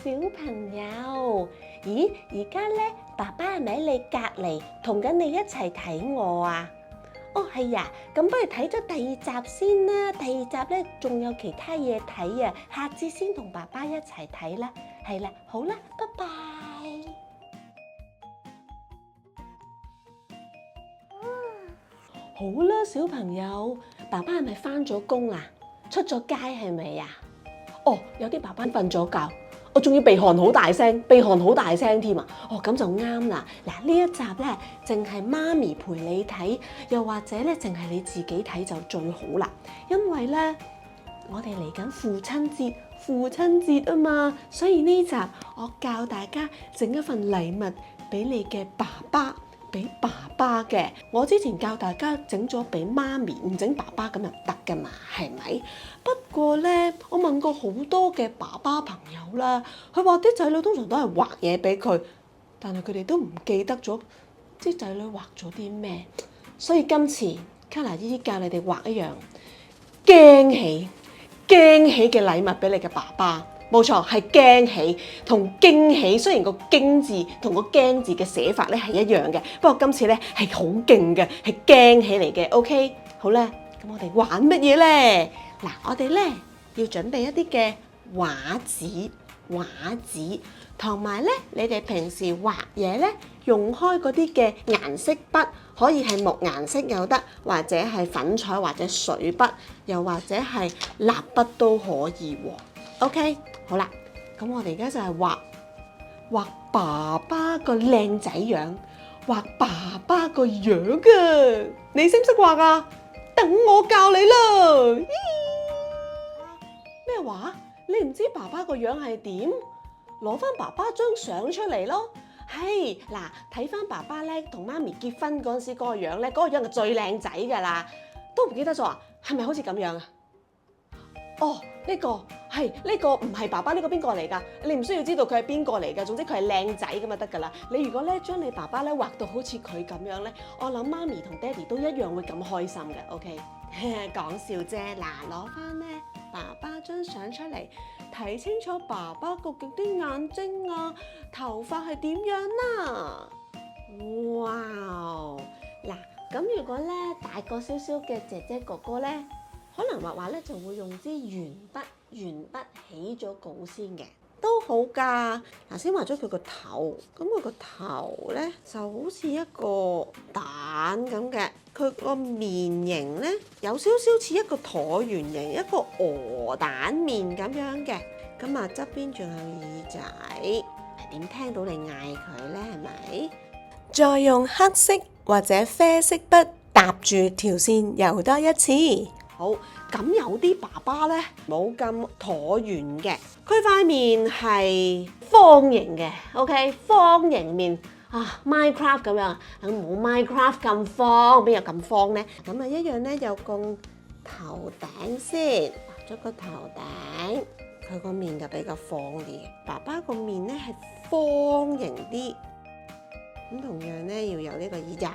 小朋友，咦，而家咧，爸爸係咪喺你隔離同緊你一齊睇我啊？哦，係呀，咁不如睇咗第二集先啦。第二集咧仲有其他嘢睇啊，下次先同爸爸一齊睇啦。係啦，好啦，拜拜。好啦，小朋友，爸爸係咪返咗工啊？出咗街係咪啊？哦，有啲爸爸瞓咗覺，我仲要鼻鼾好大聲，鼻鼾好大聲添啊！哦，咁就啱啦。嗱，呢一集咧，淨係媽咪陪你睇，又或者咧，淨係你自己睇就最好啦。因為咧，我哋嚟緊父親節啊嘛，所以呢集我教大家整一份禮物俾你嘅爸爸。俾爸爸嘅，我之前教大家整咗俾媽咪，唔整爸爸咁就得噶嘛，係咪？不過咧，我問過好多嘅爸爸朋友啦，佢話啲仔女通常都係畫嘢俾佢，但係佢哋都唔記得咗啲仔女畫咗啲咩，所以今次卡娜姨姨教你哋畫一樣驚喜嘅禮物俾你嘅爸爸。冇錯，係驚喜同驚喜，雖然個驚字同個驚字嘅寫法咧係一樣嘅，不過今次咧係好勁嘅，係驚喜嚟嘅。OK， 好啦，咁我哋玩乜嘢咧？嗱，我哋咧要準備一啲嘅畫紙，同埋咧你哋平時畫嘢咧用開嗰啲嘅顏色筆，可以係木顏色又得，或者係粉彩或者水筆，又或者係蠟筆都可以喎。OK。好啦，咁我哋而家就係畫爸爸個靚仔樣，畫爸爸個樣啊！你識唔識畫啊？等我教你啦！咩話？你唔知爸爸個樣係點？攞翻爸爸張相出嚟咯。係嗱，睇翻爸爸咧同媽咪結婚嗰陣時嗰個樣咧，嗰個樣係最靚仔㗎啦。都唔記得咗啊？係咪好似咁樣啊？哦，呢個唔係爸爸，呢個邊個嚟㗎？你唔需要知道佢係邊個嚟㗎，總之佢係靚仔咁就得㗎啦。你如果咧將你爸爸咧畫到好似佢咁樣咧，我諗媽咪同爹哋都一樣會咁開心嘅。OK， 講笑啫。嗱，攞翻咧爸爸張相出嚟，睇清楚爸爸究竟啲眼睛啊、頭髮係點樣啦。哇！嗱，咁如果咧大個少少嘅姐姐哥哥咧，可能畫咧就會用支鉛筆起咗稿先嘅，都好㗎。嗱，先畫咗佢個頭，咁佢個頭咧就好似一個蛋咁嘅，佢個面型咧有少少似一個橢圓形，一個鵝蛋面咁樣嘅。咁啊側邊仲有耳仔，點聽到你嗌佢咧？係咪？再用黑色或者啡色筆搭住條線游多一次。好，咁有啲爸爸咧冇咁橢圓嘅，佢塊面係方形嘅 ，OK， 方形面啊 ，Minecraft 咁樣，冇 Minecraft 咁方，邊有咁方咧？咁啊一樣咧，有個頭頂先，畫咗個頭頂，佢個面就比較方啲，爸爸個面咧係方形啲。咁同樣咧要有呢個耳仔，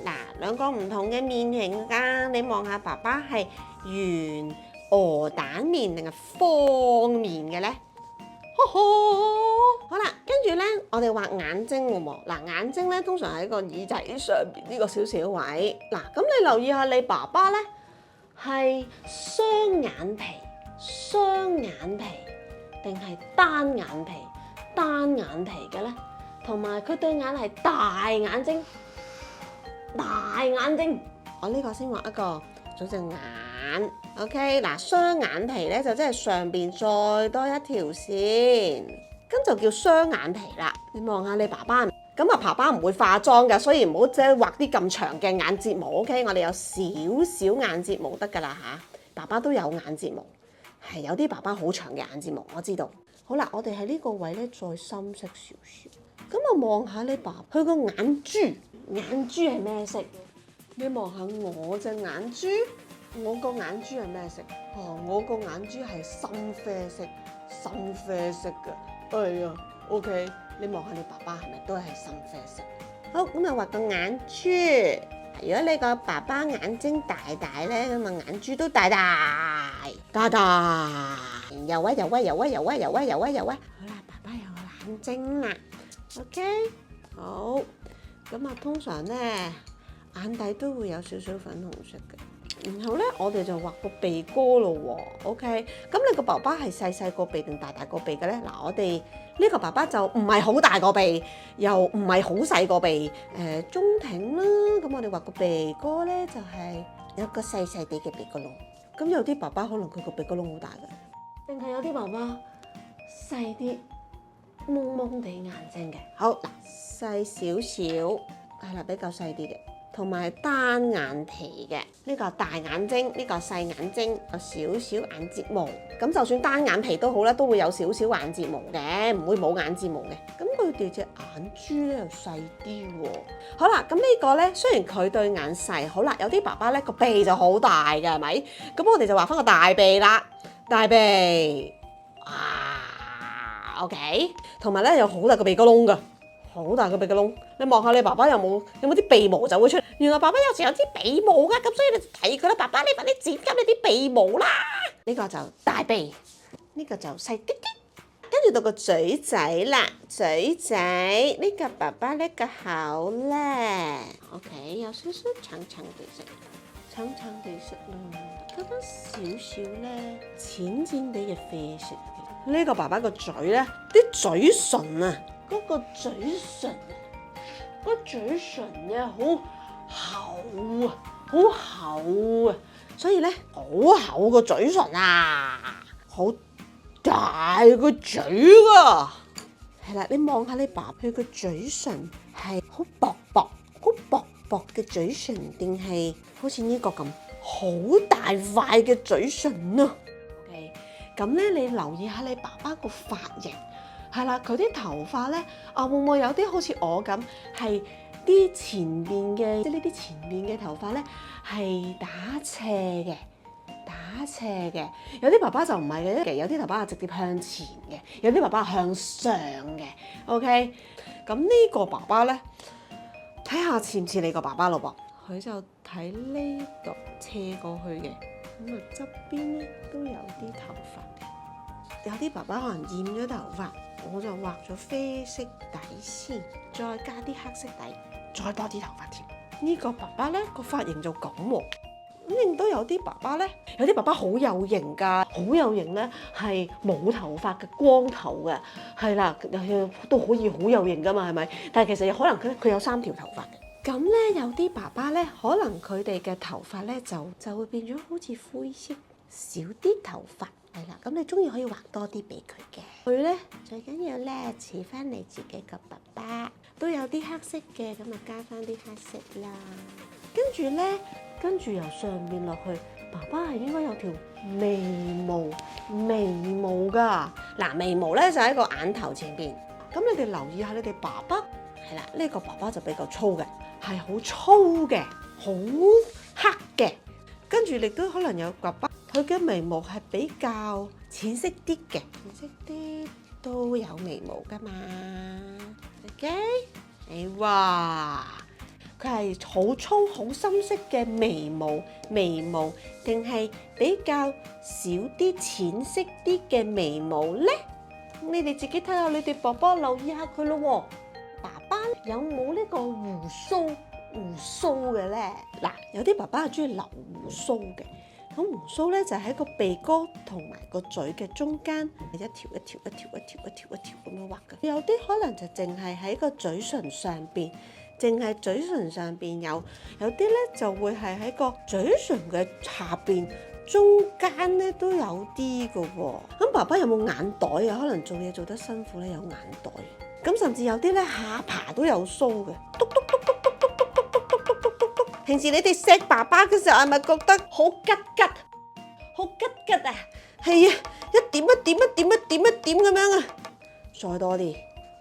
嗱，兩個唔同嘅面型㗎。你望下爸爸係圓鵝蛋面定係方面嘅咧？好啦，跟住咧我哋畫眼睛喎喎。嗱，眼睛咧通常喺個耳仔上邊呢個少少位。嗱，咁你留意下你爸爸咧係雙眼皮定係單眼皮嘅咧？同埋佢對眼係大眼睛，我呢個先畫一個做隻眼 ，OK， 嗱，雙眼皮咧就即係上邊再多一條線，咁就叫雙眼皮啦。你望下你爸爸，咁啊爸爸唔會化妝㗎，所以唔好即係畫啲咁長嘅眼睫毛 ，OK， 我哋有少少眼睫毛得㗎啦嚇，爸爸都有眼睫毛，係有啲爸爸好長嘅眼睫毛，我知道。好啦，我哋喺呢個位咧再深色少少。咁啊，望下你爸，佢個眼珠係咩色？你望下我隻眼珠，我個眼珠係咩色？哦，我個眼珠係深啡色嘅。哎呀 ，OK， 你望下你爸爸係咪都係深啡色？好，咁啊畫個眼珠。如果你個爸爸眼睛大大咧，咁啊眼珠都大，游啊！好啦，爸眼睛啦。OK， 好，咁啊通常咧眼底都會有少少粉紅色嘅。然後咧，我哋就畫個鼻哥咯喎 ，OK？咁你個爸爸係細細個鼻定大大個鼻嘅咧？嗱，我哋呢個爸爸就唔係好大個鼻，又唔係好細個鼻，中挺啦。咁我哋畫個鼻哥咧，就係有個細細地嘅鼻哥窿。咁有啲爸爸可能佢個鼻哥窿好大嘅，定係有啲爸爸細啲，蒙蒙地眼睛嘅。好嗱，細少少，係啦，比較細啲嘅。同埋單眼皮嘅，呢個大眼睛，呢個細眼睛，有少少眼睫毛。咁就算單眼皮都好啦，都會有少少眼睫毛嘅，唔會冇眼睫毛嘅。咁佢哋隻眼珠咧又細啲喎。好啦，咁呢個咧雖然佢對眼細，好啦，有啲爸爸咧個鼻就好大嘅，係咪？咁我哋就畫翻個大鼻啦，大鼻，OK， 同埋咧有好大個鼻哥窿㗎。好大個鼻哥窿，你望下你爸爸有冇啲鼻毛就會出嚟。原來爸爸有時有啲鼻毛噶，咁所以你就睇佢啦。爸爸，你快啲剪緊你啲鼻毛啦。呢個就大鼻，呢個就細啲啲。跟住到個嘴仔啦，嘴仔呢個爸爸呢個口咧 ，OK， 有少少長長地色，長長地色咯，加翻少少咧淺淺地嘅啡色。呢個爸爸個嘴咧，啲嘴唇啊。嗰個嘴唇，個嘴唇咧好厚啊，好厚啊，所以咧好厚個嘴唇啊，好大個嘴啊，係啦，你望下你爸佢個嘴唇係好薄薄嘅嘴唇，定係好似呢個咁好大塊嘅嘴唇啊 ？OK， 咁咧你留意下你爸爸個髮型。係啦，佢啲頭髮咧，會唔會有啲好似我咁，係啲前邊嘅，即係呢啲前邊嘅頭髮咧係打斜嘅。有啲爸爸就唔係嘅，有啲爸爸係直接向前嘅，有啲爸爸係向上嘅。OK， 咁呢個爸爸咧，睇下似唔似你個爸爸咯噃？佢就睇呢度斜過去嘅，咁啊側邊咧都有啲頭髮嘅。有啲爸爸可能染咗頭髮。我就畫咗啡色底先，再加啲黑色底，再多啲頭髮添。呢個爸爸咧個髮型就咁喎。咁亦都有啲爸爸咧，有啲爸爸好有型㗎，好有型咧係冇頭髮嘅光頭嘅，係啦，都可以好有型㗎嘛，係咪？但係其實可能佢有3條頭髮嘅。咁咧有啲爸爸咧，可能佢哋嘅頭髮咧就會變咗好似灰色，少啲頭髮。係啦，咁你中意可以畫多啲俾佢嘅。佢咧最緊要咧似翻你自己個爸爸，都有啲黑色嘅，咁啊加翻啲黑色啦。跟住由上面落去，爸爸係應該有條眉毛噶。嗱，眉毛咧就喺個眼頭前邊。咁你哋留意下你哋爸爸，係啦，呢個爸爸就比較粗嘅，係好粗嘅，好黑嘅。跟住亦都可能有爸爸。佢嘅眉毛係比較淺色啲嘅，淺色啲都有眉毛㗎嘛 ？OK， 哇！佢係好粗好深色嘅眉毛定係比較少啲淺色啲嘅眉毛咧？你哋自己睇下，你哋爸爸留意下佢咯喎。爸爸有冇呢個鬍鬚嘅咧？嗱，有啲爸爸係中意留鬍鬚嘅。咁鬍鬚咧就喺個鼻哥同埋個嘴嘅中間，一條咁樣畫嘅。有啲可能就淨係喺個嘴唇上邊，淨係嘴唇上邊有啲咧就會係喺個嘴唇嘅下邊、中間咧都有啲嘅喎。咁爸爸有冇眼袋啊？可能做嘢做得辛苦咧，有眼袋。咁甚至有啲咧下巴都有鬚嘅。平時你哋錫爸爸嘅時候係咪覺得好吉啊？係啊，一點咁樣啊！再多啲，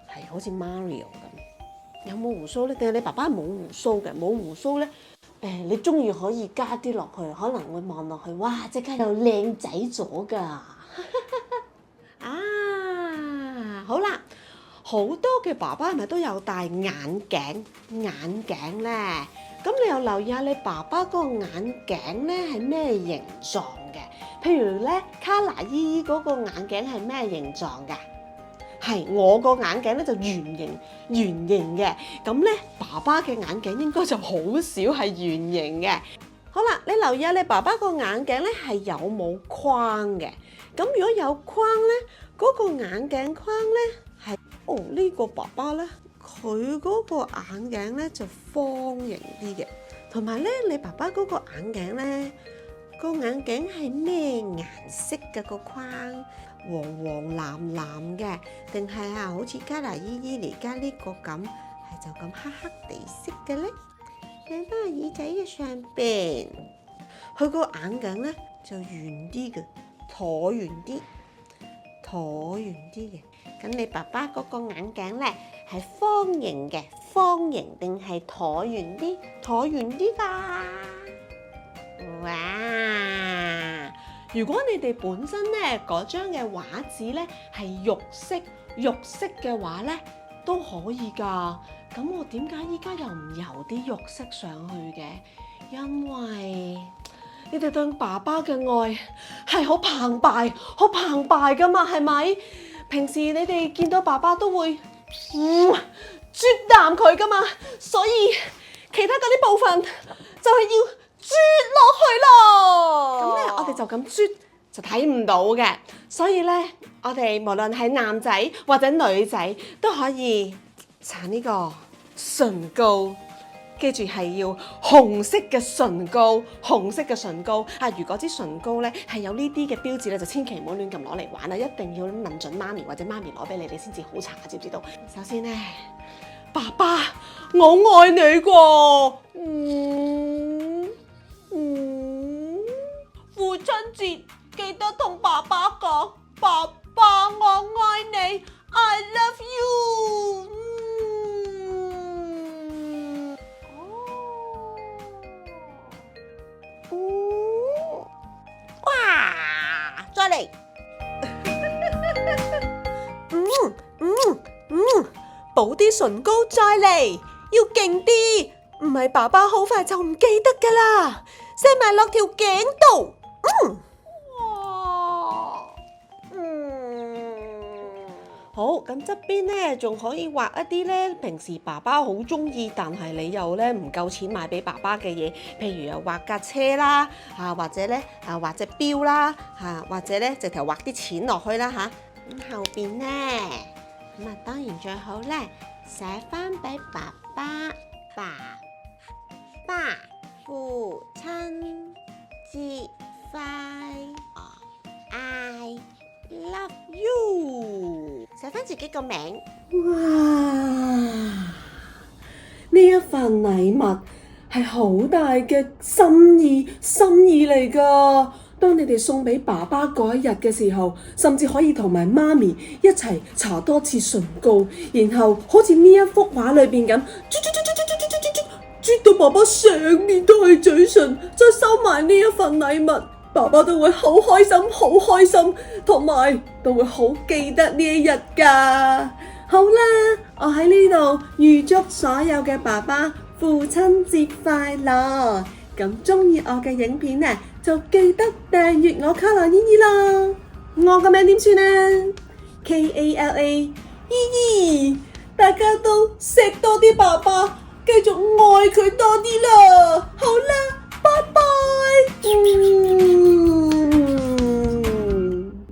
係好似 Mario 咁。有冇鬍鬚咧？定係你爸爸冇鬍鬚嘅？冇鬍鬚咧？你中意可以加啲落去，可能會望落去，哇！即刻又靚仔咗㗎！啊，好啦，好多嘅爸爸係咪都有戴眼鏡咧？咁你又留意下你爸爸嗰個眼鏡咧係咩形狀嘅？譬如咧，卡拿姨姨嗰個眼鏡係咩形狀㗎？係我個眼鏡咧就圓形嘅，咁咧爸爸嘅眼鏡應該就好少係圓形嘅。好啦，你留意下你爸爸個眼鏡咧係有冇框嘅？咁如果有框咧，嗰個眼鏡框咧係呢個爸爸咧，佢嗰個眼鏡咧就方形啲嘅，同埋咧你爸爸嗰個眼鏡咧個眼鏡係咩顏色嘅個框？黃黃藍藍嘅，定係好似加拿依依而家呢個咁，係就咁黑黑地色嘅咧？睇翻個耳仔嘅上邊，佢個眼鏡咧就圓啲嘅，橢圓啲嘅。咁你爸爸嗰個眼鏡咧係方形嘅，方形定係橢圓啲？橢圓啲㗎。哇！如果你哋本身咧嗰張嘅畫紙咧係肉色嘅話咧都可以㗎。咁我點解依家又唔油啲肉色上去嘅？因為你哋對爸爸嘅愛係好澎湃㗎嘛，係咪？平時你哋見到爸爸都會啜啖佢㗎嘛，所以其他嗰啲部分就係要啜落去咯。咁咧，我哋就咁啜就睇唔到嘅，所以咧，我哋無論係男仔或者女仔都可以搽呢個唇膏。記住係要紅色嘅唇膏啊！如果支唇膏咧係有呢啲嘅標誌咧，就千祈唔好亂咁攞嚟玩啦，一定要問準媽咪或者媽咪攞俾你哋先至好搽，知唔知道？首先咧，爸爸，我愛你喎。父親節記得同爸爸講，爸爸我愛你 ，I love you。哇！再嚟。補啲唇膏再嚟，要勁啲，唔係爸爸好快就唔記得㗎啦，塞埋落條頸度。好，咁側邊咧仲可以畫一啲咧平時爸爸好中意，但係你又咧唔夠錢買俾爸爸嘅嘢，譬如又畫架車啦，或者咧畫隻錶啦，或者咧直頭畫啲錢落去啦嚇。咁後邊咧咁當然最好咧寫翻俾爸爸，爸父親節快樂 ，I love you。寫翻自己個名。哇！呢一份禮物係好大嘅心意嚟㗎。當你哋送俾爸爸嗰一日嘅時候，甚至可以同埋媽咪一齊搽多次唇膏，然後好似呢一幅畫裏邊咁，啜到爸爸成面都係嘴唇，再收埋呢一份禮物。爸爸都會好開心，同埋都會好記得呢一日㗎。好啦，我喺呢度預祝所有嘅爸爸父親節快樂。咁鍾意我嘅影片呢，就記得訂閱我卡拉依依啦。我個名點算啊？ KALA 依依。大家都錫多啲爸爸，繼續愛佢多啲啦。